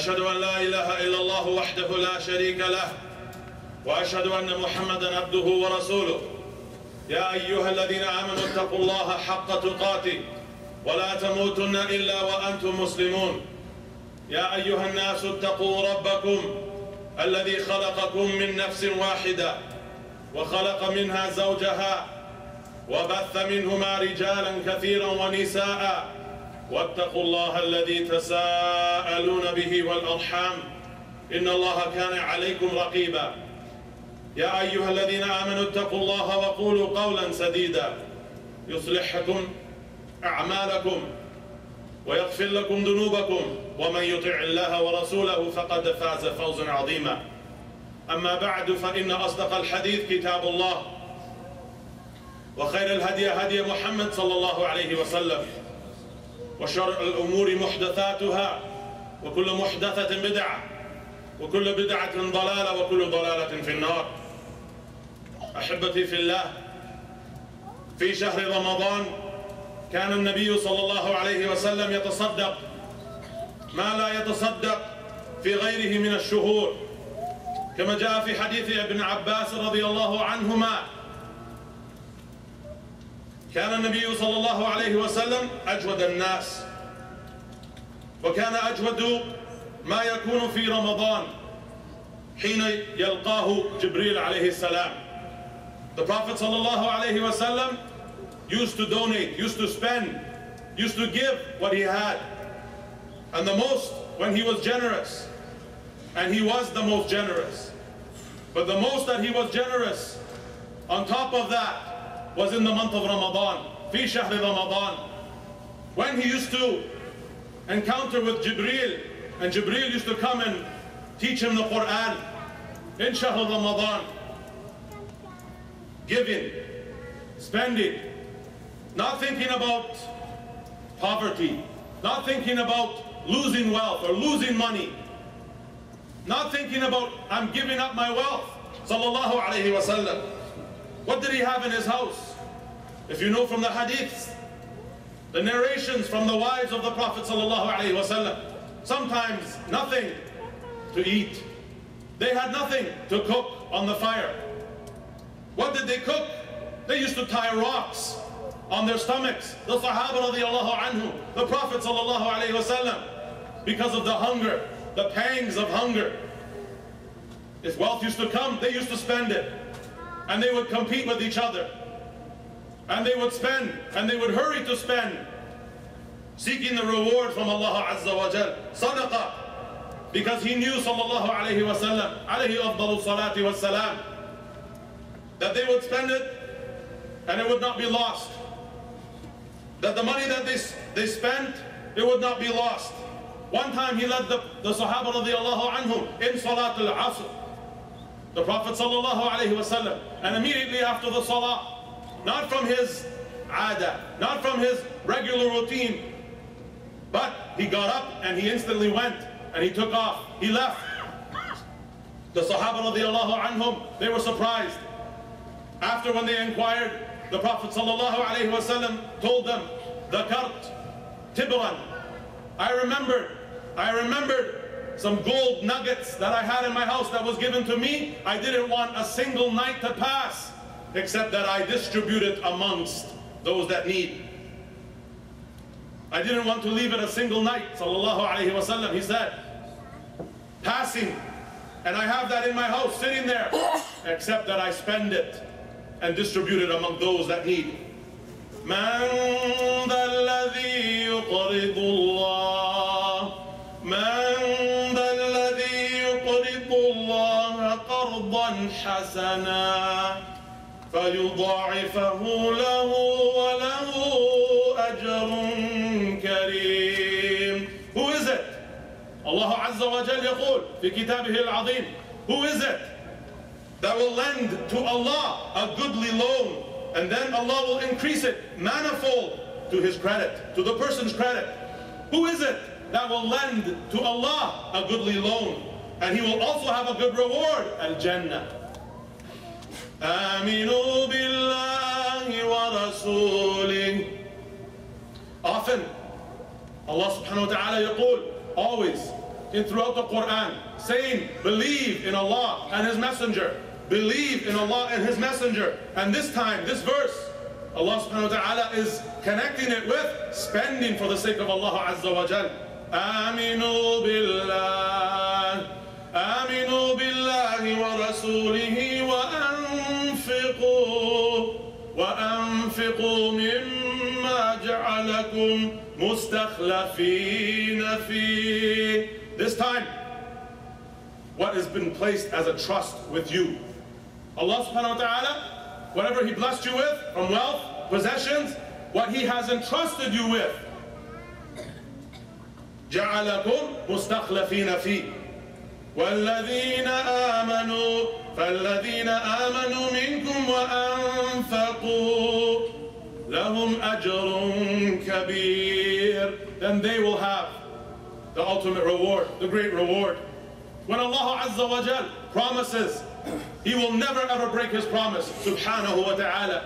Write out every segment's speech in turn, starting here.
وأشهد أن لا إله إلا الله وحده لا شريك له وأشهد أن محمدا عبده ورسوله يا أيها الذين آمنوا اتقوا الله حق تقاته ولا تموتن إلا وأنتم مسلمون يا أيها الناس اتقوا ربكم الذي خلقكم من نفس واحدة وخلق منها زوجها وبث منهما رجالا كثيرا ونساء واتقوا الله الذي تساءلون به والأرحام إن الله كان عليكم رقيبا يا أيها الذين آمنوا اتقوا الله وقولوا قولا سديدا يصلح لكم أعمالكم ويغفر لكم ذنوبكم ومن يطع الله ورسوله فقد فاز فوزا عظيما أما بعد فإن أصدق الحديث كتاب الله وخير الهدي هدي محمد صلى الله عليه وسلم وشر الأمور محدثاتها وكل محدثة بدعة وكل بدعة ضلالة وكل ضلالة في النار. أحبتي في الله، في شهر رمضان كان النبي صلى الله عليه وسلم يتصدق ما لا يتصدق في غيره من الشهور، كما جاء في حديث ابن عباس رضي الله عنهما كان النبي صلى الله عليه وسلم أجود الناس، وكان أجود ما يكون في رمضان حين يلقاه جبريل عليه السلام. The Prophet صلى الله عليه وسلم used to donate, used to spend, used to give what he had, and the most when he was generous, and he was the most generous. But the most that he was generous on top of that was in the month of Ramadan, fi shahr Ramadan, when he used to encounter with Jibreel, and Jibreel used to come and teach him the Quran in shahr Ramadan. Giving, spending, not thinking about poverty, not thinking about losing wealth or losing money, not thinking about I'm giving up my wealth, sallallahu alayhi wa sallam. What did he have in his house? If you know from the hadiths, the narrations from the wives of the Prophet sallallahu alayhi wa sallam, sometimes nothing to eat. They had nothing to cook on the fire. What did they cook? They used to tie rocks on their stomachs. The Sahaba radiallahu anhu, the Prophet sallallahu alayhi wa sallam, because of the hunger, the pangs of hunger. If wealth used to come, they used to spend it. And they would compete with each other. And they would spend, and they would hurry to spend, seeking the reward from Allah Azza wa Jal. Sadaqah. Because he knew sallallahu alayhi wa sallam, alayhi afdalu salati wa salam, that they would spend it and it would not be lost. That the money that they spent, it would not be lost. One time he led the Sahaba radiallahu anhum in Salat al-Asr, the Prophet sallallahu alayhi wa sallam, and immediately after the Salah, not from his ada, not from his regular routine, but he got up and he instantly went and he took off, he left. The Sahaba radiallahu anhum, they were surprised. After when they inquired, the Prophet sallallahu alayhi wa sallam told them, Dhakart Tibran, I remembered some gold nuggets that I had in my house that was given to me. I didn't want a single night to pass except that I distribute it amongst those that need. I didn't want to leave it a single night, sallallahu alayhi wa sallam. He said, passing, and I have that in my house sitting there, except that I spend it and distribute it among those that need. Man dha alladhi yuqridu Allah, man dha alladhi yuqridu Allah qardan hasana fayudha'ifahu lahu wa lahu ajrun kareem. Who is it? Allah Azza wa Jal yaqul fi kitabihi al-azim. Who is it that will lend to Allah a goodly loan, and then Allah will increase it manifold to his credit, to the person's credit? Who is it that will lend to Allah a goodly loan, and he will also have a good reward? Al-Jannah. Aminu billahi wa rasulih. Often Allah subhanahu wa ta'ala yaqul, always throughout the Quran saying, believe in Allah and His Messenger. Believe in Allah and His Messenger. And this time, this verse, Allah subhanahu wa ta'ala is connecting it with spending for the sake of Allah Azza wa Jal. Aminu billah. Aminu billahi wa rasulihi wa anfiqu. وأنفقوا مما جعلكم مستخلفين فيه. This time, what has been placed as a trust with you. Allah subhanahu wa ta'ala, whatever He blessed you with, from wealth, possessions, what He has entrusted you with. جعلكم مستخلفين فيه. والذين آمنوا فالذين آمنوا منكم وأنفقوا لهم أجر كبير. Then they will have the ultimate reward, the great reward. When Allah Azza wa Jal promises, He will never ever break His promise, subhanahu wa ta'ala.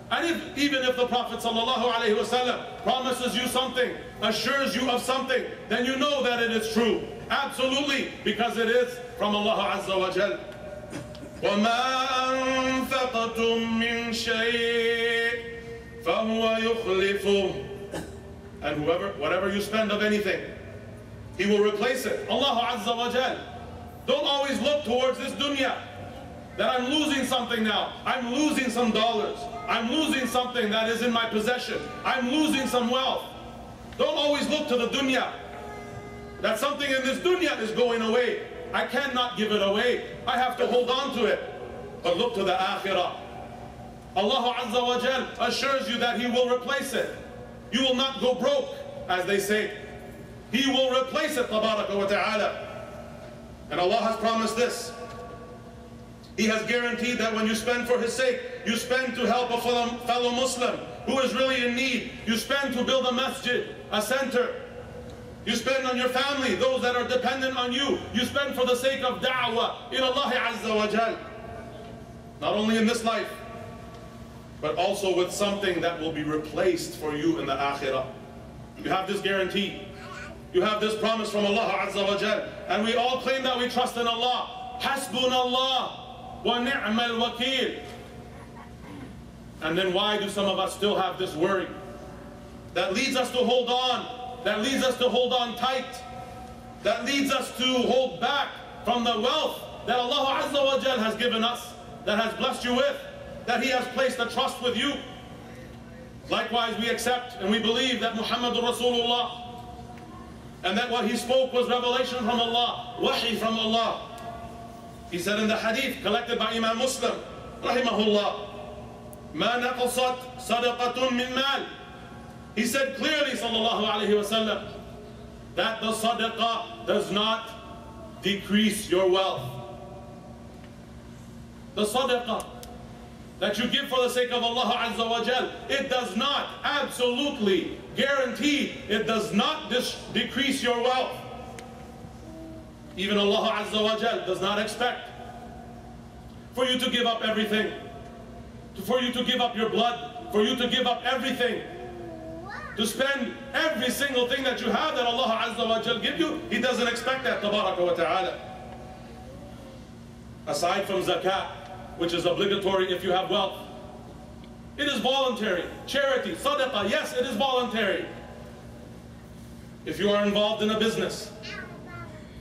And even if the Prophet sallallahu alayhi wa sallam promises you something, assures you of something, then you know that it is true. Absolutely, because it is from Allah Azza wa Jal. وَمَا أَنفَقْتُم مِّن شَيْءٍ فَهُوَ يُخْلِفُهُ. And whatever you spend of anything, He will replace it. Allah Azza wa Jal. Don't always look towards this dunya. That I'm losing something now. I'm losing some dollars. I'm losing something that is in my possession. I'm losing some wealth. Don't always look to the dunya. That something in this dunya is going away. I cannot give it away. I have to hold on to it. But look to the akhirah. Allah Azza wa Jal assures you that He will replace it. You will not go broke, as they say. He will replace it, tabaraka wa ta'ala. And Allah has promised this. He has guaranteed that when you spend for His sake, you spend to help a fellow Muslim who is really in need. You spend to build a masjid, a center. You spend on your family, those that are dependent on you. You spend for the sake of da'wah in Allah Azza wa Jal. Not only in this life, but also with something that will be replaced for you in the akhirah. You have this guarantee. You have this promise from Allah Azza wa Jal. And we all claim that we trust in Allah. Hasbunallah wa ni'mal wakeel. And then why do some of us still have this worry? That leads us to hold on. That leads us to hold on tight. That leads us to hold back from the wealth that Allah Azza wa Jal has given us, that has blessed you with, that He has placed a trust with you. Likewise, we accept and we believe that Muhammadur Rasulullah, and that what He spoke was revelation from Allah, wahi from Allah. He said in the hadith collected by Imam Muslim, rahimahullah, مَا نَقَصَتْ صَدَقَةٌ مِّن مَالٍ. He said clearly, sallallahu alayhi wa sallam, that the sadaqah does not decrease your wealth. The sadaqah that you give for the sake of Allah Azza wa Jal, it does not, absolutely guaranteed, it does not decrease your wealth. Even Allah Azza wa Jal does not expect for you to give up everything, for you to give up your blood, for you to give up everything, to spend every single thing that you have that Allah Azza wa Jal give you. He doesn't expect that, tabaraka wa ta'ala. Aside from zakat, which is obligatory if you have wealth, it is voluntary. Charity, sadaqah, yes, it is voluntary. If you are involved in a business,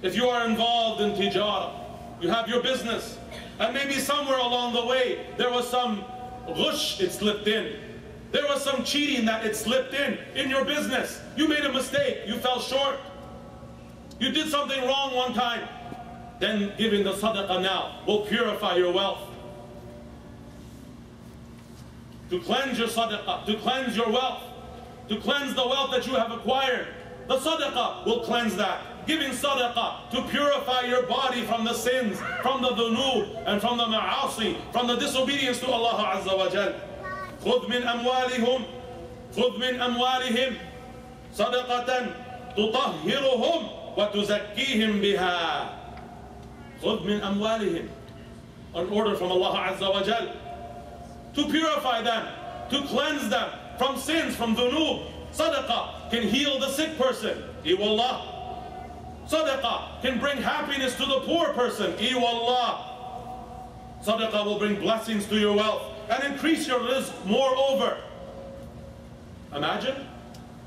if you are involved in tijara, you have your business, and maybe somewhere along the way there was some ghush, it slipped in. There was some cheating that it slipped in your business. You made a mistake, you fell short. You did something wrong one time. Then giving the sadaqah now will purify your wealth. To cleanse your sadaqah, to cleanse your wealth, to cleanse the wealth that you have acquired. The sadaqah will cleanse that. Giving sadaqah to purify your body from the sins, from the dhunub, and from the ma'asi, from the disobedience to Allah Azza wa Jal. خذ من أموالهم صدقة تطهرهم وتزكيهم بها. خذ من أموالهم, an order from Allah Azza wa Jal to purify them, to cleanse them from sins, from dhunub. Sadaqah can heal the sick person. Wallah. Sadaqah can bring happiness to the poor person. Wallah. Sadaqah will bring blessings to your wealth and increase your rizq. Moreover, imagine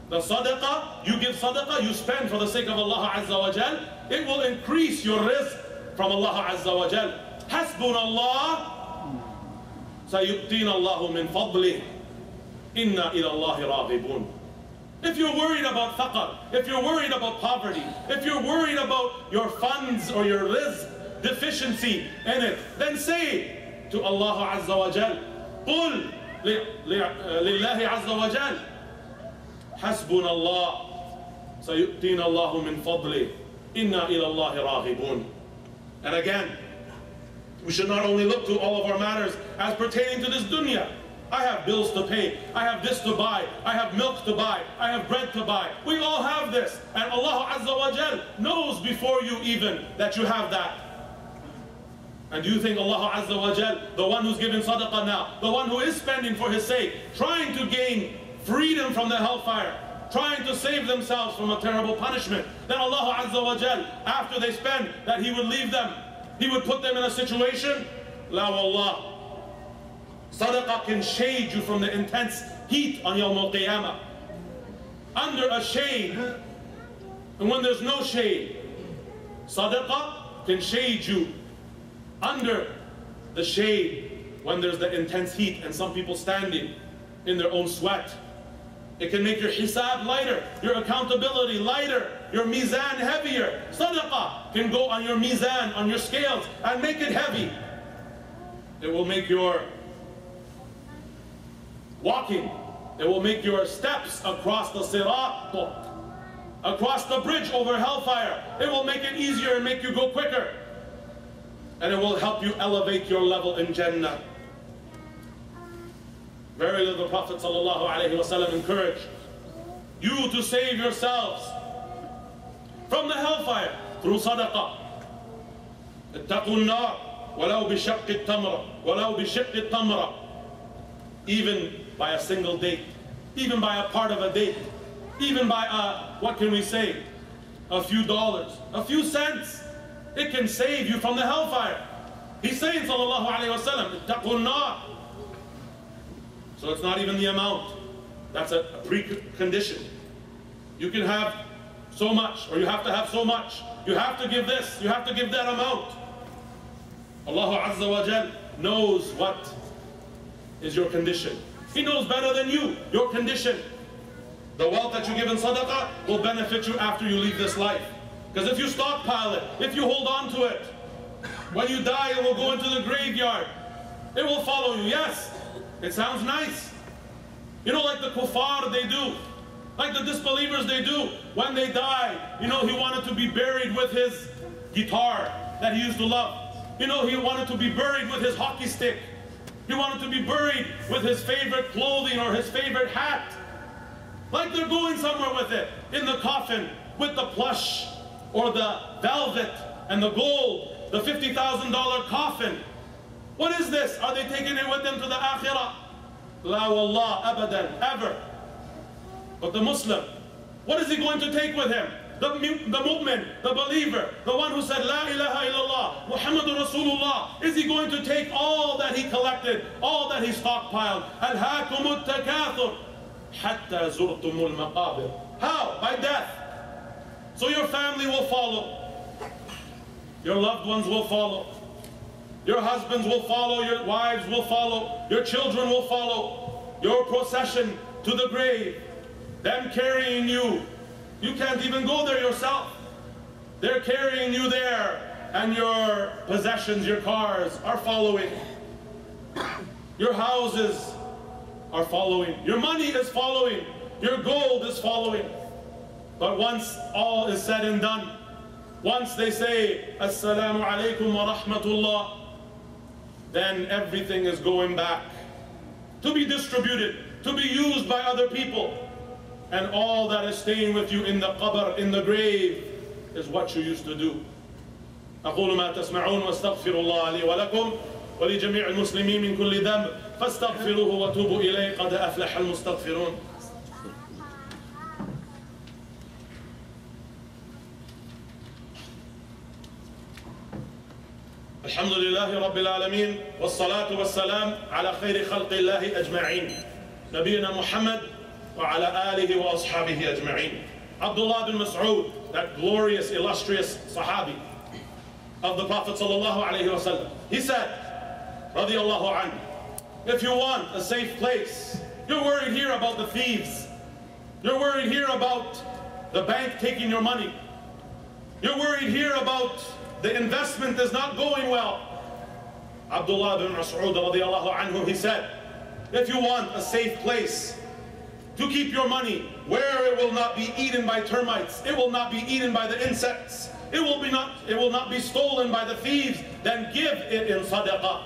the sadaqah, you give sadaqah, you spend for the sake of Allah Azza wa Jal, it will increase your rizq from Allah Azza wa Jal. Hasbunallah, sayu'tina Allahu min fadlih, inna ila Allahi raghibun. If you're worried about faqr, if you're worried about poverty, if you're worried about your funds or your rizq deficiency in it, then say to Allah Azza wa Jal, قُلْ لِلَّهِ عَزَّ وَجَلْ حَسْبُنَا اللَّهُ سَيُؤْتِينَ اللَّهُ مِنْ فَضْلِهِ إِنَّا إِلَى اللَّهِ رَاغِبُونَ. And again, we should not only look to all of our matters as pertaining to this dunya. I have bills to pay, I have this to buy, I have milk to buy, I have bread to buy. We all have this, and Allah Azza wa Jal knows before you even that you have that. And do you think Allah Azza wa Jal, the one who's giving sadaqah now, the one who is spending for his sake, trying to gain freedom from the hellfire, trying to save themselves from a terrible punishment, then Allah Azza wa Jal, after they spend, that He would leave them, He would put them in a situation? La wallah. Sadaqah can shade you from the intense heat on Yawm al-Qiyamah. Under a shade, and when there's no shade, sadaqah can shade you under the shade when there's the intense heat and some people standing in their own sweat. It can make your hisab lighter, your accountability lighter, your mizan heavier. Sadaqah can go on your mizan, on your scales, and make it heavy. It will make your walking, it will make your steps across the sirat, across the bridge over hellfire, it will make it easier and make you go quicker. And it will help you elevate your level in Jannah. Verily the Prophet ﷺ encouraged you to save yourselves from the hellfire through sadaqah. اتقوا النار ولو بشق التمرة ولو بشق التمرة. Even by a single date, even by a part of a date, even by a, what can we say, a few dollars, a few cents, it can save you from the hellfire. He's saying, sallallahu alayhi wa sallam, اتقوا النار. So it's not even the amount. That's a precondition. You can have so much, or you have to have so much. You have to give this, you have to give that amount. Allah Azza wa Jal knows what is your condition. He knows better than you, your condition. The wealth that you give in sadaqah will benefit you after you leave this life. Because if you stockpile it, if you hold on to it, when you die it will go into the graveyard. It will follow you. Yes, it sounds nice. You know, like the kuffar they do, like the disbelievers they do. When they die, you know, he wanted to be buried with his guitar that he used to love. You know, he wanted to be buried with his hockey stick. He wanted to be buried with his favorite clothing or his favorite hat. Like they're going somewhere with it, in the coffin, with the plush or the velvet and the gold, the $50,000 coffin. What is this? Are they taking it with them to the akhirah? La wallah, abadan, ever. But the Muslim, what is he going to take with him? The mu'min, the believer, the one who said La ilaha illallah, Muhammadur Rasulullah, is he going to take all that he collected, all that he stockpiled? Alhaakumut takathur hatta zurtumul maqabir. How? By death. So your family will follow, your loved ones will follow, your husbands will follow, your wives will follow, your children will follow, your procession to the grave, them carrying you. You can't even go there yourself. They're carrying you there, and your possessions, your cars are following. Your houses are following. Your money is following. Your gold is following. But once all is said and done, once they say, Assalamu alaikum wa rahmatullah, then everything is going back to be distributed, to be used by other people. And all that is staying with you in the qabr, in the grave, is what you used to do. أقول ما تسمعون واستغفر الله لي ولكم ولجميع المسلمين من كل ذنب فاستغفروه وتوبوا إليه قد أفلح المستغفرون. الحمد لله رب العالمين والصلاة والسلام على خير خلق الله أجمعين نبينا محمد وعلى آله وأصحابه أجمعين. Abdullah bin Mas'ud, that glorious, illustrious Sahabi of the Prophet sallallahu alaihi wasallam, he said, radiyallahu anhu, if you want a safe place, you're worried here about the thieves, you're worried here about the bank taking your money, you're worried here about the investment is not going well. Abdullah bin Mas'ud radiyallahu anhu, he said, if you want a safe place to keep your money where it will not be eaten by termites, it will not be eaten by the insects, it will not be stolen by the thieves, then give it in sadaqah.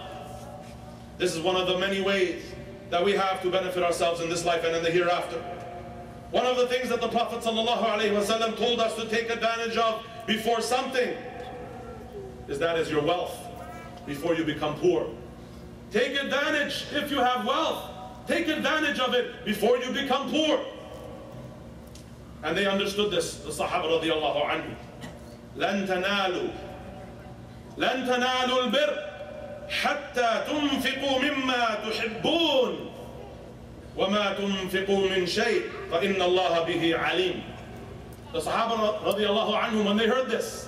This is one of the many ways that we have to benefit ourselves in this life and in the hereafter. One of the things that the Prophet ﷺ told us to take advantage of before something is that is your wealth, before you become poor. Take advantage if you have wealth. Take advantage of it before you become poor. And they understood this, the Sahaba radiyallahu anhu. لن تنالوا البر حتى تنفقوا مما تحبون وما تنفقوا من شيء فإن الله به عليم. The Sahaba radiyallahu anhu, when they heard this,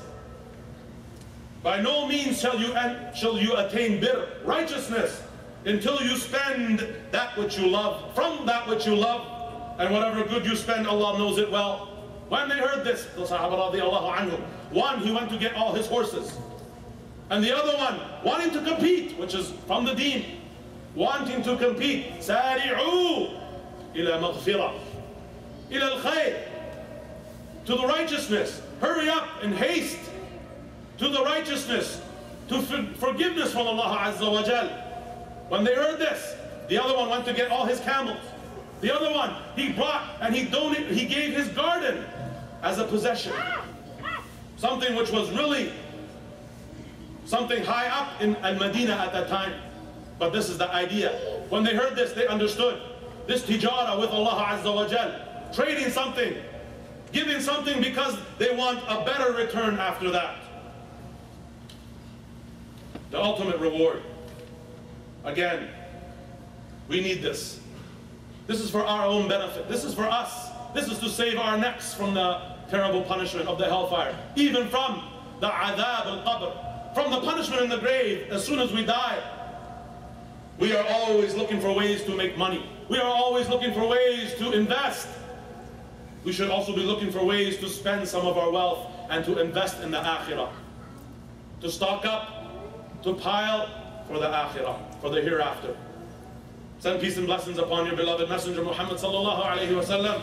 by no means shall you attain bir, righteousness, until you spend that which you love, from that which you love, and whatever good you spend, Allah knows it well. When they heard this, the Sahaba radiyallahu anhu, one, he went to get all his horses, and the other one, wanting to compete, which is from the deen, wanting to compete, سارعوا إلى مغفرة إلى الخير, to the righteousness, hurry up and haste to the righteousness, to forgiveness from Allah Azza wa Jal. When they heard this, the other one went to get all his camels. The other one, he brought and he gave his garden as a possession. Something which was really something high up in Al-Madinah at that time. But this is the idea. When they heard this, they understood this tijara with Allah Azza wa Jal, trading something, giving something because they want a better return after that. The ultimate reward. Again, we need this. This is for our own benefit. This is for us. This is to save our necks from the terrible punishment of the hellfire. Even from the adhab al-qabr, from the punishment in the grave as soon as we die. We are always looking for ways to make money. We are always looking for ways to invest. We should also be looking for ways to spend some of our wealth and to invest in the akhirah. To stock up, to pile for the akhirah, for the hereafter. Send peace and blessings upon your beloved Messenger Muhammad sallallahu alayhi wa sallam,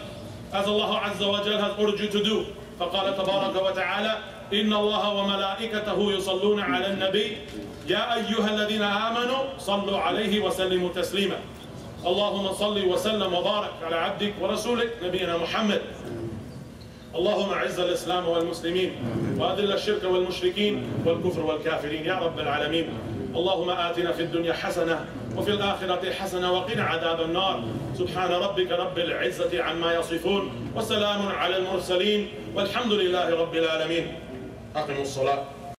as Allah Azza wa Jal has ordered you to do. فقال تبارك وتعالى إن الله وملائكته يصلون على النبي يا أيها الذين آمنوا صلوا عليه وسلموا تسليما. اللهم صل وسلم وبارك على عبدك ورسولك نبينا محمد. اللهم اعز الإسلام والمسلمين وأذل الشرك والمشركين والكفر والكافرين يا رب العالمين. اللهم آتنا في الدنيا حسنة وفي الآخرة حسنة وقنا عذاب النار. سبحان ربك رب العزة عما يصفون وسلام على المرسلين والحمد لله رب العالمين. أقيموا الصلاة.